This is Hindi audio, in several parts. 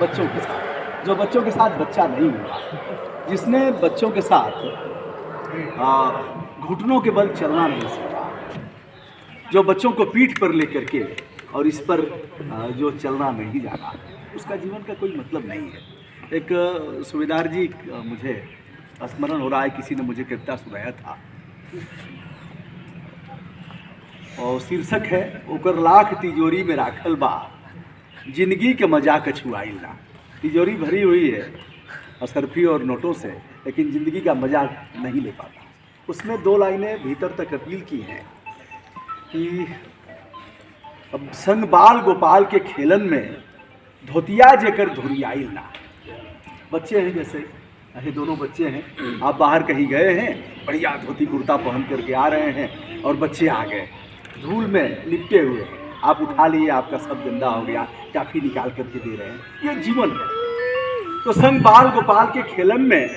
बच्चों के साथ, जो बच्चों के साथ बच्चा नहीं हुआ, जिसने बच्चों के साथ घुटनों के बल चलना नहीं सीखा, जो बच्चों को पीठ पर लेकर के और इस पर जो चलना नहीं जाना, उसका जीवन का कोई मतलब नहीं है। एक सूबेदार जी मुझे स्मरण हो रहा है, किसी ने मुझे कविता सुनाया था और शीर्षक है ओकर लाख तिजोरी में राखल बा, जिंदगी के मजा कछुआइल ना। तिजोरी भरी हुई है असरफी और नोटों से, लेकिन ज़िंदगी का मजा नहीं ले पाता। उसमें दो लाइनें भीतर तक अपील की हैं कि अब संग बाल गोपाल के खेलन में धोतिया जेकर धुरियाइल ना। बच्चे हैं, जैसे ये दोनों बच्चे हैं, आप बाहर कहीं गए हैं, बढ़िया धोती कुर्ता पहन करके आ रहे हैं और बच्चे आ गए धूल में लिपटे हुए हैं, आप उठा लिए, आपका सब गंदा हो गया, काफ़ी निकाल करके दे रहे हैं, ये जीवन है। तो संग बाल गोपाल के खेलन में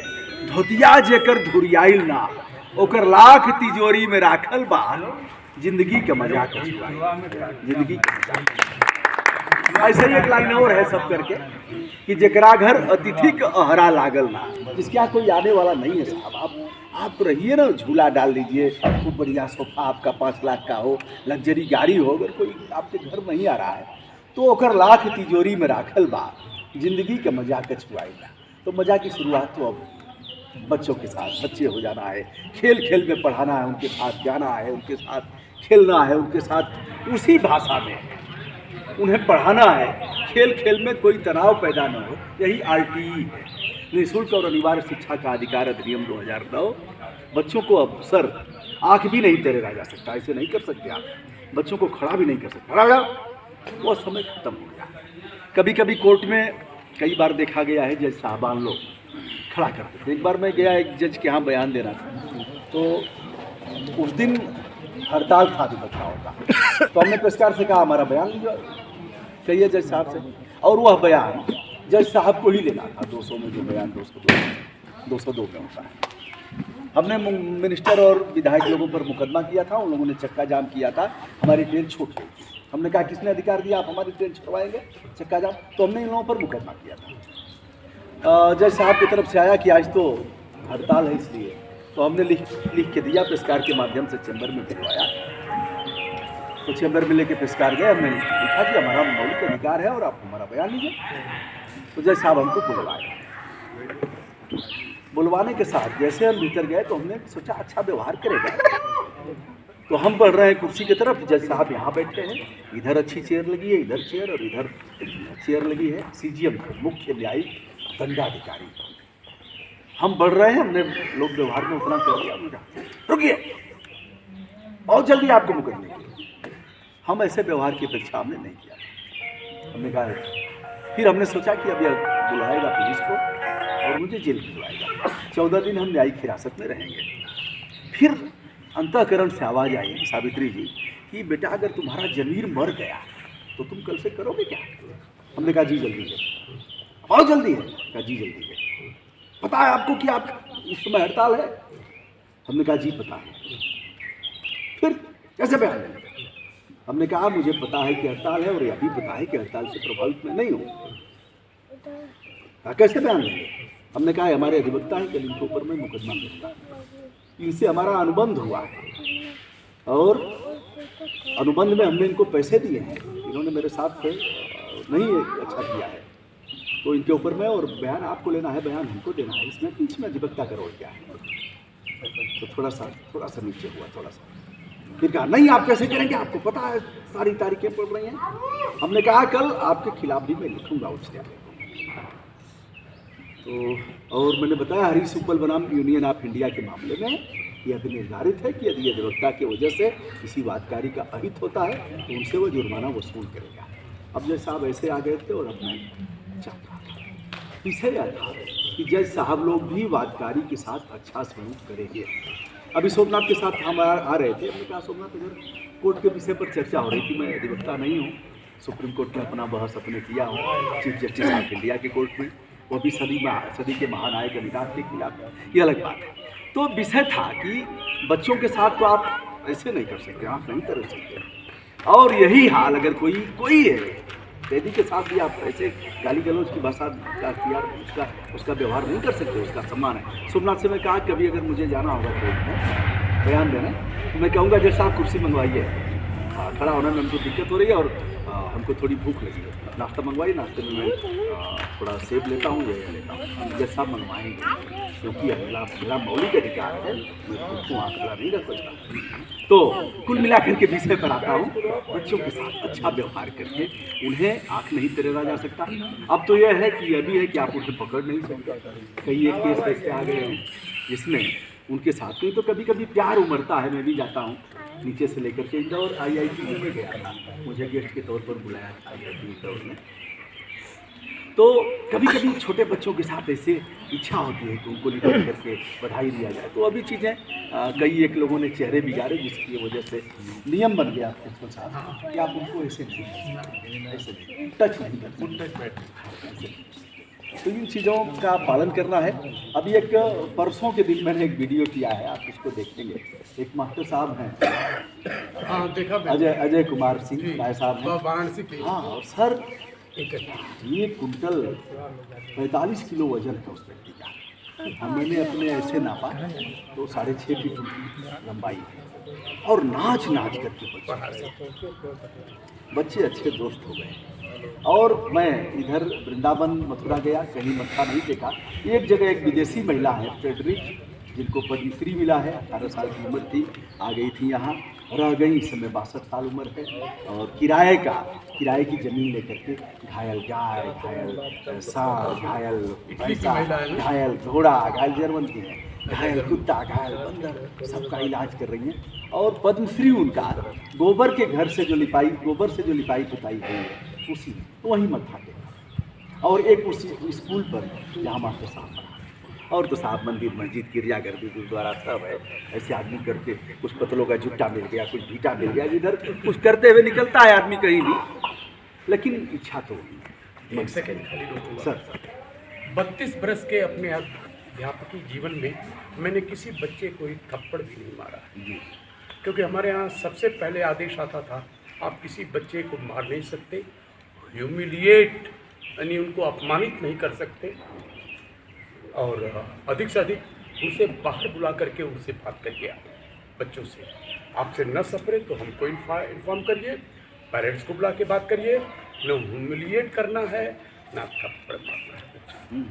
धोतिया जेकर धुरियाइल ना, ओकर लाख तिजोरी में राखल बा, जिंदगी के मजा जिंदगी के मजा। ऐसे ही एक लाइन और है सब करके कि जकरा घर अतिथि के अहरा लागल ना, जिसके यहाँ कोई आने वाला नहीं है साहब, आप रहिए ना, झूला डाल दीजिए, खूब बढ़िया सोफा आपका 5 लाख का हो, लग्जरी गाड़ी हो, अगर कोई आपके घर नहीं आ रहा है तो ओकर लाख तिजोरी में राखल बा, जिंदगी के मजा कछुआइला। तो मजा की शुरुआत तो अब बच्चों के साथ, बच्चे हो जाना है, खेल खेल में पढ़ाना है, उनके साथ जाना है, उनके साथ खेलना है, उनके साथ उसी भाषा में उन्हें पढ़ाना है, खेल खेल में कोई तनाव पैदा न हो। यही RTE है, निःशुल्क और अनिवार्य शिक्षा का अधिकार अधिनियम 2009। बच्चों को अब सर आँख भी नहीं तेरेगा जा सकता, ऐसे नहीं कर सकते आप, बच्चों को खड़ा भी नहीं कर सकते, खड़ा हो, वो समय खत्म हो गया। कभी कभी कोर्ट में कई बार देखा गया है जज साहबान लोग खड़ा करते थे। एक बार मैं गया एक जज के यहाँ बयान देना था, तो उस दिन हड़ताल था अधिवक्ताओं का, तो हमने पेशकार से कहा हमारा बयान लीजिए, कहिए जज साहब से, और वह बयान जज साहब को ही लेना था। 200 में जो बयान 202 में होता है। हमने मिनिस्टर और विधायक लोगों पर मुकदमा किया था, उन लोगों ने चक्का जाम किया था, हमारी ट्रेन छूट गई। हमने कहा किसने अधिकार दिया आप हमारी ट्रेन छुड़वाएंगे, चक्का जाम, तो हमने इन लोगों पर मुकदमा किया था। जज साहब की तरफ से आया कि आज तो हड़ताल है, इसलिए तो हमने लिख के दिया, पेशकार के माध्यम से चैम्बर में भिजवाया। तो चैम्बर में लेके पेशकार गए, हमने लिखा कि हमारा मौलिक अधिकार है और आप हमारा बयान लीजिए। तो जज साहब हमको बुलवाए, बुलवाने के साथ जैसे हम भीतर गए तो हमने सोचा अच्छा व्यवहार करेगा, तो हम बढ़ रहे हैं कुर्सी की तरफ, जज साहब यहाँ बैठे हैं, इधर अच्छी चेयर लगी है, इधर चेयर और इधर चेयर लगी है CGM मुख्य न्यायिक दंडाधिकारी। हम बढ़ रहे हैं, हमने लोग व्यवहार में उतना कर दिया, रुकिए बहुत जल्दी आपको मुकदमे की। हम ऐसे व्यवहार की अपेक्षा हमने नहीं किया। हमने कहा, फिर हमने सोचा कि अब यह बुलाएगा पुलिस को और मुझे जेल भिजवाएगा, 14 दिन हम न्यायिक हिरासत में रहेंगे। फिर अंतःकरण से आवाज़ आई सावित्री जी कि बेटा अगर तुम्हारा जमीर मर गया तो तुम कल से करोगे क्या। हमने कहा जी जल्दी है, बहुत जल्दी है। कहा जी जल्दी है, पता है आपको कि आप इस समय हड़ताल है। हमने कहा जी पता है। फिर कैसे बयान देंगे। हमने कहा मुझे पता है कि हड़ताल है और यह भी पता है कि हड़ताल से प्रभावित मैं नहीं हूँ, कैसे बयान देंगे। हमने कहा हमारे अधिवक्ता हैं, कल इनके ऊपर मैं मुकदमा करता, इनसे हमारा अनुबंध हुआ है और अनुबंध में हमने इनको पैसे दिए हैं, इन्होंने मेरे साथ नहीं अच्छा किया है, तो इनके ऊपर में और बयान आपको लेना है, बयान हमको देना है, इसमें बीच में अधिवक्ता का रोल क्या है। तो थोड़ा सा नीचे हुआ, थोड़ा सा। फिर कहा नहीं आप कैसे करेंगे, आपको पता है सारी तारीखें पड़ रही हैं। हमने कहा कल आपके खिलाफ भी मैं लिखूंगा उच्च न्यायालय को। तो और मैंने बताया हरीश उपल बनाम यूनियन ऑफ इंडिया के मामले में यह भी निर्धारित है कि यदि अधिवक्ता की वजह से किसी वादकारी का अहित होता है तो उनसे वो जुर्माना वसूल करेगा। अब जज साहब ऐसे आ गए थे और अब मैं चाहता था पीछे यह था कि जज साहब लोग भी वादकारी के साथ अच्छा सलूक करेंगे। अभी सोमनाथ के साथ हम आ रहे थे, हमने कहा सोमनाथ इधर कोर्ट के विषय पर चर्चा हो रही थी, मैं अधिवक्ता नहीं हूँ, सुप्रीम कोर्ट में अपना बहस अपने किया हूँ, चीफ जस्टिस ऑफ इंडिया के कोर्ट में, वो भी सदी के महानायक अमिताभ के खिलाफ, ये अलग बात है। तो विषय था कि बच्चों के साथ तो आप ऐसे नहीं कर सकते, आप नहीं कर सकते। और यही हाल अगर कोई है कैदी के साथ भी आप ऐसे गाली गलौज की भाषा का अख्तियार उसका व्यवहार नहीं कर सकते, उसका सम्मान है। सोमनाथ से मैं कहा कभी अगर मुझे जाना होगा कोर्ट में बयान देने तो मैं कहूँगा जज साहब कुर्सी मंगवाइए, खड़ा होने में हमको दिक्कत हो रही है और हमको थोड़ी भूख लगी है, नाश्ता मंगवाइए, नाश्ते में मैं थोड़ा सेब लेता हूँ, ये लेता हूँ, जज साहब मंगवाएंगे क्योंकि मेरा मौलिक अधिकार है, मैं खुद को आंकड़ा नहीं रख सकता। तो कुल मिलाकर के विषय पर आता हूँ, बच्चों के साथ अच्छा व्यवहार करके उन्हें आँख नहीं तरेरा जा सकता। अब तो यह है कि यह भी है कि आप उन्हें पकड़ नहीं सकते। कई एक केस ऐसे आ गए हैं जिसमें उनके साथ में तो कभी कभी प्यार उमड़ता है। मैं भी जाता हूँ नीचे से लेकर के इंदौर IIT में गया था, मुझे गेस्ट के तौर पर बुलाया था IIT इंदौर में। तो कभी कभी छोटे बच्चों के साथ ऐसे इच्छा होती है कि उनको निकल करके बधाई दिया जाए। तो अभी चीज़ें कई एक लोगों ने चेहरे बिगाड़े जिसकी वजह से नियम बन गया प्रिंसिपल साहब कि आप उनको ऐसे टच नहीं करते। तो इन चीज़ों का पालन करना है। अभी एक परसों के दिन मैंने एक वीडियो किया है, आप उसको देखेंगे। एक मास्टर साहब हैं, हाँ देखा, अजय कुमार सिंह राय साहब हैं, वाराणसी के। हाँ, और सर 1 कुंटल 45 किलो वजन है उस व्यक्ति का। मैंने अपने ऐसे नापा तो 6.5 फीट लंबाई है और नाच करके बच्चे अच्छे दोस्त हो गए। और मैं इधर वृंदावन मथुरा गया, कहीं मत्था नहीं देखा। एक जगह एक विदेशी महिला है फ्रेडरिक, जिनको पद्मश्री मिला है, 18 साल की उम्र थी, आ गई थी यहाँ, रह गई। इस समय 62 साल उम्र है और किराए की ज़मीन लेकर के घायल गाय, घायल सांप, घायल भैंसा, घायल घोड़ा, घायल जरवंती है, घायल कुत्ता, घायल बंदर, सबका इलाज कर रही हैं। और पद्मश्री उनका गोबर से जो लिपाई पुताई हुई है उसी वहीं मत्था टेका। और एक उसी स्कूल पर जहाँ मास्टर साहब पढ़ा। और तो साहब मंदिर मस्जिद गिरजाघर गुरुद्वारा सब है। ऐसे आदमी करके कुछ पतलों का जुट्टा मिल गया, कुछ भीटा मिल गया, जिधर कुछ करते हुए निकलता है आदमी कहीं भी, लेकिन इच्छा तो एक सेकेंड खाली रोकूंगा सर। 32 बरस के अपने अध्यापकीय जीवन में मैंने किसी बच्चे को एक थप्पड़ भी नहीं मारा, क्योंकि हमारे यहाँ सबसे पहले आदेश आता था आप किसी बच्चे को मार नहीं सकते, ह्यूमिलिएट यानी उनको अपमानित नहीं कर सकते, और अधिक से अधिक उसे बाहर बुला करके उनसे बात करिए। बच्चों से आपसे न सपरे तो हमको इन्फॉर्म करिए, पेरेंट्स को बुला के बात करिए। न ह्यूमिलिएट करना है, ना थप्पड़ मारना है।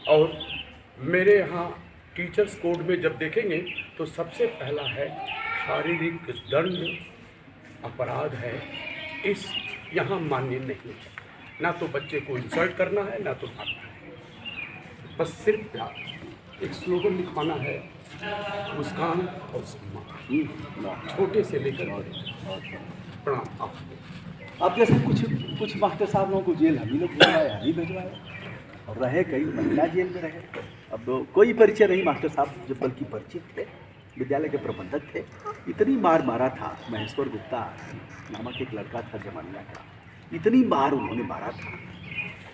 और मेरे यहाँ टीचर्स कोड में जब देखेंगे तो सबसे पहला है शारीरिक दंड अपराध है, इस यहाँ मान्य नहीं है। ना तो बच्चे को इंसल्ट करना है, ना तो मारना है, बस सिर्फ प्यार। एक स्लोगन लिखवाना है, मुस्कान और सम्मान, छोटे से लेकर प्रणाम। आप जैसे कुछ मास्टर साहब लोगों को जेल हम ही लोग भिजवाए और रहे, कई महिला जेल में रहे। अब कोई परिचय नहीं मास्टर साहब जब बल्कि परिचित थे, विद्यालय के प्रबंधक थे। इतनी मार मारा था, महेश्वर गुप्ता नामक एक लड़का था जमानिया का, इतनी मार उन्होंने मारा था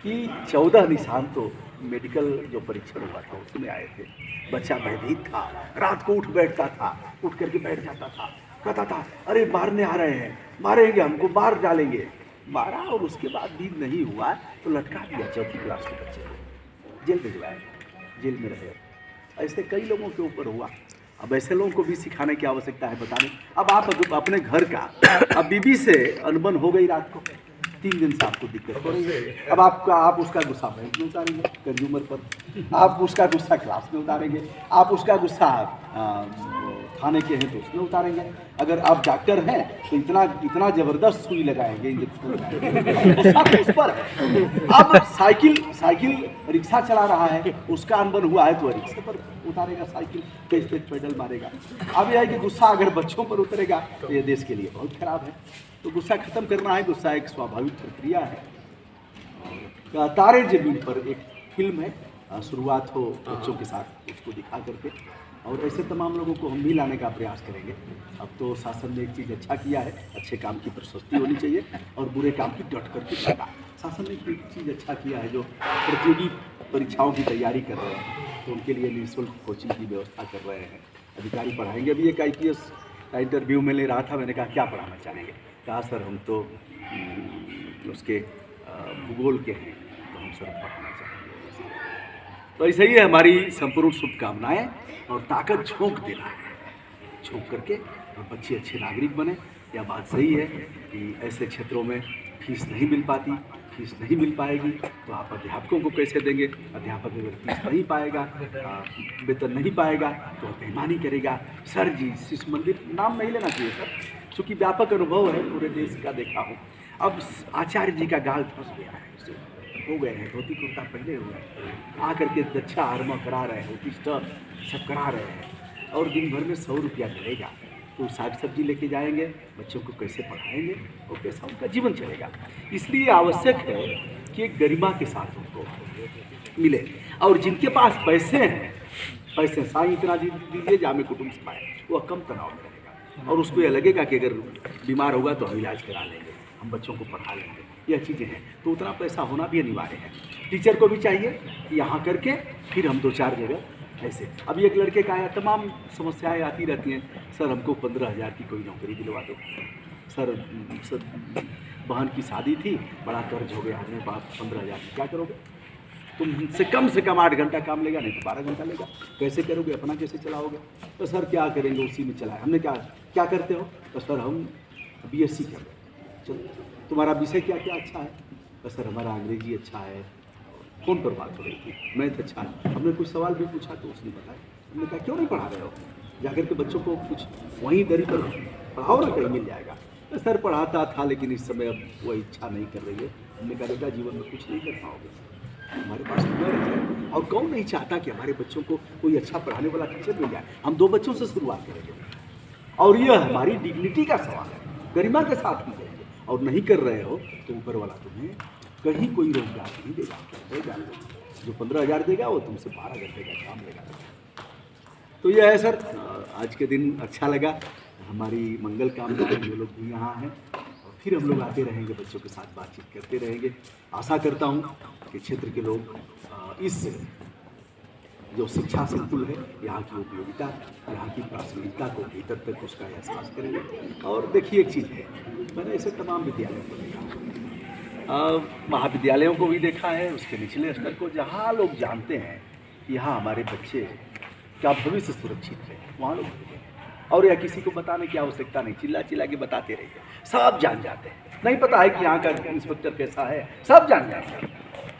कि 14 निशान तो मेडिकल जो परीक्षण हुआ था उसमें आए थे। बच्चा भयभीत था, रात को उठ बैठता था, उठ करके बैठ जाता था, कहता था अरे मारने आ रहे हैं, मारेंगे हमको, मार डालेंगे। मारा और उसके बाद भी नहीं हुआ तो लटका दिया 4th क्लास के बच्चे को, जेल भिजवाया, जेल में रहे। ऐसे कई लोगों के ऊपर हुआ। अब ऐसे लोगों को भी सिखाने की आवश्यकता है, बताने। अब आप अपने घर का, अब बीबी से अनबन हो गई रात को, 3 दिन से आपको दिक्कत हो रही है। अब आप उसका गुस्सा बैंक में उतारेंगे, कंज्यूमर पर, आप उसका गुस्सा क्लास में उतारेंगे, आप उसका गुस्सा थाने के हैं तो उसमें उतारेंगे। अगर आप डॉक्टर हैं तो इतना ज़बरदस्त सुई लगाएंगे, इंजेक्शन उस पर। अब साइकिल रिक्शा चला रहा है, उसका अनबन हुआ है तो रिक्शे पर उतारेगा, साइकिल तेज पैडल मारेगा। अब यह है कि गुस्सा अगर बच्चों पर उतरेगा तो ये देश के लिए बहुत खराब है। तो गुस्सा खत्म करना है, गुस्सा एक स्वाभाविक प्रक्रिया है। तारे ज़मीन पर एक फिल्म है, शुरुआत हो बच्चों के साथ, उसको दिखा करके, और ऐसे तमाम लोगों को हम भी लाने का प्रयास करेंगे। अब तो शासन ने एक चीज़ अच्छा किया है, अच्छे काम की प्रशस्ति होनी चाहिए और बुरे काम की डट करके सजा। शासन ने एक चीज़ अच्छा किया है, जो प्रतियोगी परीक्षाओं की तैयारी कर रहे हैं तो उनके लिए निःशुल्क कोचिंग की व्यवस्था कर रहे हैं, अधिकारी पढ़ाएंगे। अभी एक IPS का इंटरव्यू में ले रहा था, मैंने कहा क्या पढ़ाना चाहेंगे, कहा सर हम तो उसके भूगोल के हैं तो हम सर पढ़ना चाहेंगे। तो ऐसे ही है हमारी संपूर्ण शुभकामनाएं और ताकत झोंक देना है, झोंक करके और बच्चे अच्छे नागरिक बने। यह बात सही है कि ऐसे क्षेत्रों में फीस नहीं मिल पाती, फीस नहीं मिल पाएगी तो आप अध्यापकों को कैसे देंगे? अध्यापक अगर फीस नहीं पाएगा, वेतन नहीं पाएगा तो बेईमानी करेगा। सर जी शिशु मंदिर नाम नहीं लेना चाहिए सर, क्योंकि व्यापक अनुभव है, पूरे देश का देखा हूँ। अब आचार्य जी का गाल फंस गया है, उससे हो गए हैं, धोती कुर्ता पहने हुए हैं, आकर के दच्छा आरमा करा रहे हैं, उत्तिष्ठ सब करा रहे हैं और दिन भर में 100 रुपया मिलेगा। तो साग सब्जी लेके जाएंगे, बच्चों को कैसे पढ़ाएंगे और कैसा उनका जीवन चलेगा? इसलिए आवश्यक है कि एक गरिमा के साथ उनको मिले। और जिनके पास पैसे हैं, पैसे साईं इतना दीजिए जामे कुटुंब से पाए, वो कम तनाव में रहेगा और उसको यह लगेगा कि अगर बीमार होगा तो हम इलाज करा लेंगे, हम बच्चों को पढ़ा लेंगे। यह चीज़ें हैं, तो उतना पैसा होना भी अनिवार्य है। टीचर को भी चाहिए कि यहाँ करके फिर हम 2-4 जगह ऐसे। अब एक लड़के का है, तमाम समस्याएं आती रहती हैं, सर हमको 15,000 की कोई नौकरी दिलवा दो, सर बहन की शादी थी, बड़ा कर्ज हो गया, हमें पास 15,000 की, क्या करोगे? तुमसे कम से कम 8 घंटा काम लेगा, नहीं तो 12 घंटा लेगा, कैसे करोगे? अपना कैसे चलाओगे? तो सर क्या करेंगे, उसी में चलाए। हमने क्या करते हो? तो सर हम BSc कर रहे हैं। चलो तुम्हारा विषय क्या क्या अच्छा है? तो सर हमारा अंग्रेजी अच्छा है। फ़ोन पर बात हो रही थी, मैथ अच्छा है। हमने कुछ सवाल भी पूछा तो उसने बताया। हमने कहा क्यों नहीं पढ़ा रहे हो, जाकर के बच्चों को कुछ वहीं दरी पर पढ़ाओ ना, कहीं मिल जाएगा। तो सर पढ़ाता था लेकिन इस समय अब वो इच्छा नहीं कर रही है। हमने कहा बेटा जीवन में कुछ नहीं कर पाओगे, हमारे पास हुनर है और कौन नहीं चाहता कि हमारे बच्चों को कोई अच्छा पढ़ाने वाला टीचर मिल जाए। हम 2 बच्चों से शुरुआत करेंगे और यह हमारी डिग्निटी का सवाल है, गरिमा के साथ हम करेंगे। और नहीं कर रहे हो तो ऊपर वाला तुम्हें कहीं कोई रोजगार नहीं देगा। जो 15,000 देगा वो तुमसे 12 घंटे का काम लेगा। तो यह है सर, आज के दिन अच्छा लगा, हमारी मंगल कामनाएं जो लोग भी यहाँ हैं, और फिर हम लोग आते रहेंगे, बच्चों के साथ बातचीत करते रहेंगे। आशा करता हूँ कि क्षेत्र के लोग इस जो शिक्षा संकुल है, यहाँ की उपयोगिता, यहाँ की प्रासंगिकता को भीतर तक उसका एहसास करेंगे। और देखिए एक चीज़ है, मैंने ऐसे तमाम विद्यालयों को देखा, महाविद्यालयों को भी देखा है, उसके निचले स्तर को, जहाँ लोग जानते हैं कि यहाँ हमारे बच्चे का भविष्य सुरक्षित है, वहाँ लोग हैं। और या किसी को बताने की आवश्यकता नहीं, चिल्ला चिल्ला के बताते रहिए, सब जान जाते हैं। नहीं पता है कि यहाँ का इंस्पेक्टर कैसा है, सब जान जाएंगे,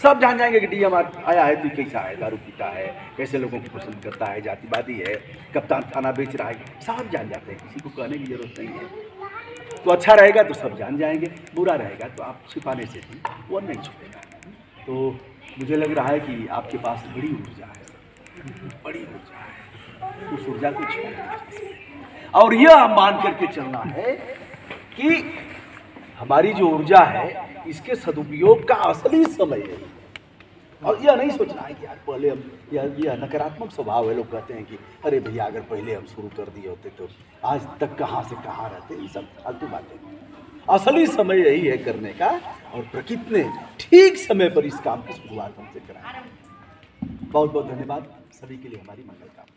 सब जान जाएंगे कि DM आया है तो कैसा है, दारू पीता है, कैसे लोगों को पसंद करता है, जातिवादी है, कप्तान खाना बेच रहा है, सब जान जाते हैं, किसी को कहने की जरूरत नहीं है। तो अच्छा रहेगा तो सब जान जाएंगे, बुरा रहेगा तो आप छिपाने से भी वो नहीं छुपेगा। तो मुझे लग रहा है कि आपके पास बड़ी ऊर्जा है, बड़ी ऊर्जा है, उस ऊर्जा को छोड़ दीजिए और यह मान करके चलना है कि हमारी जो ऊर्जा है इसके सदुपयोग का असली समय है। और यह नहीं सोचना है कि यार पहले हम, यह नकारात्मक स्वभाव है, लोग कहते हैं कि अरे भैया अगर पहले हम शुरू कर दिए होते तो आज तक कहाँ से कहाँ रहते, ये सब फालतू बातें। असली समय यही है करने का, और प्रकृति ने ठीक समय पर इस काम की शुरुआत हमसे कराई। बहुत बहुत धन्यवाद सभी के लिए, हमारी मंगल कामना।